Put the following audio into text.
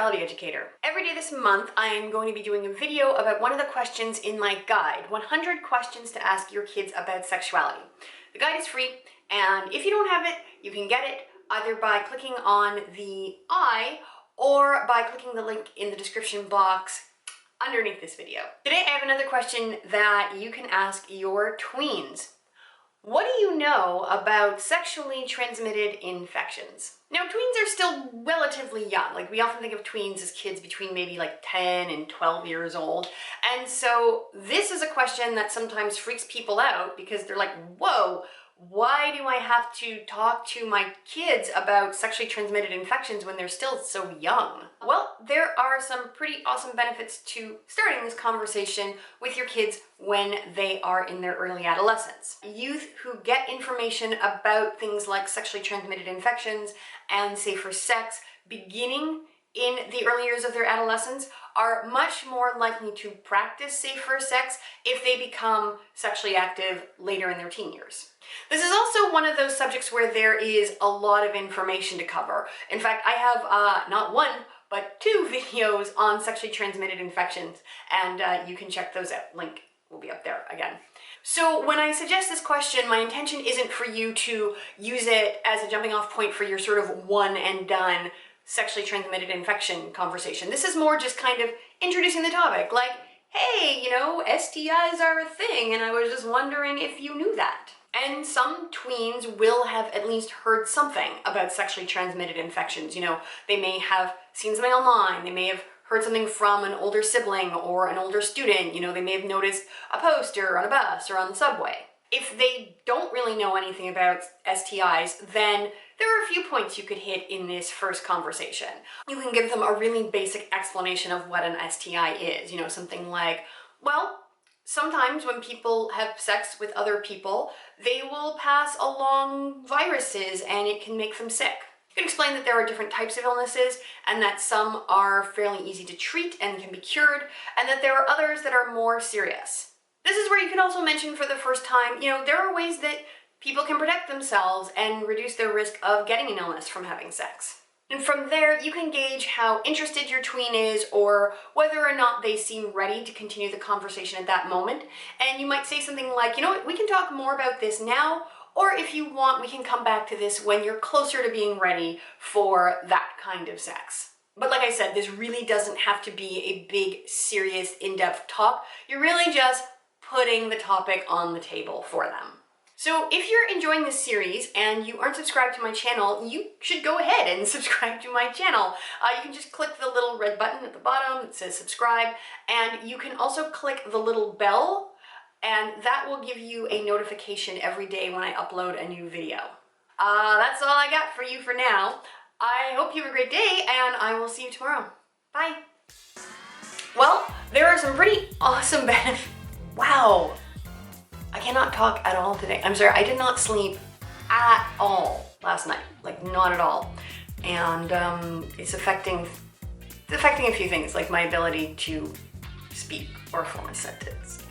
sexuality educator. Every day this month, I'm going to be doing a video about one of the questions in my guide, 100 questions to ask your kids about sexuality. The guide is free, and if you don't have it, you can get it either by clicking on the I or by clicking the link in the description box underneath this video. Today I have another question that you can ask your tweens. What do you know about sexually transmitted infections? Now, tweens are still relatively young. Like, we often think of tweens as kids between maybe like 10 and 12 years old. And so this is a question that sometimes freaks people out because they're like, whoa, why do I have to talk to my kids about sexually transmitted infections when they're still so young? Well, there are some pretty awesome benefits to starting this conversation with your kids when they are in their early adolescence. Youth who get information about things like sexually transmitted infections and safer sex beginning in the early years of their adolescence are much more likely to practice safer sex if they become sexually active later in their teen years. This is also one of those subjects where there is a lot of information to cover. In fact, I have not one, but 2 videos on sexually transmitted infections, and you can check those out. Link will be up there again. So when I suggest this question, my intention isn't for you to use it as a jumping off point for your sort of one and done sexually transmitted infection conversation. This is more just kind of introducing the topic, like, hey, you know, STIs are a thing, and I was just wondering if you knew that. And some tweens will have at least heard something about sexually transmitted infections. You know, they may have seen something online, they may have heard something from an older sibling or an older student, you know, they may have noticed a poster on a bus or on the subway. If they don't really know anything about STIs, then there are a few points you could hit in this first conversation. You can give them a really basic explanation of what an STI is. You know, something like, well, sometimes when people have sex with other people, they will pass along viruses and it can make them sick. You can explain that there are different types of illnesses and that some are fairly easy to treat and can be cured, and that there are others that are more serious. This is where you can also mention for the first time, you know, there are ways that people can protect themselves and reduce their risk of getting an illness from having sex. And from there, you can gauge how interested your tween is or whether or not they seem ready to continue the conversation at that moment. And you might say something like, you know what, we can talk more about this now, or if you want, we can come back to this when you're closer to being ready for that kind of sex. But like I said, this really doesn't have to be a big, serious, in-depth talk. You're really just putting the topic on the table for them. So if you're enjoying this series and you aren't subscribed to my channel, you should go ahead and subscribe to my channel. You can just click the little red button at the bottom that says subscribe, and you can also click the little bell, and that will give you a notification every day when I upload a new video. That's all I got for you for now. I hope you have a great day, and I will see you tomorrow. Bye. Well, there are some pretty awesome benefits. Wow. I cannot talk at all today. I'm sorry, I did not sleep at all last night. Like, not at all. And it's affecting a few things, like my ability to speak or form a sentence.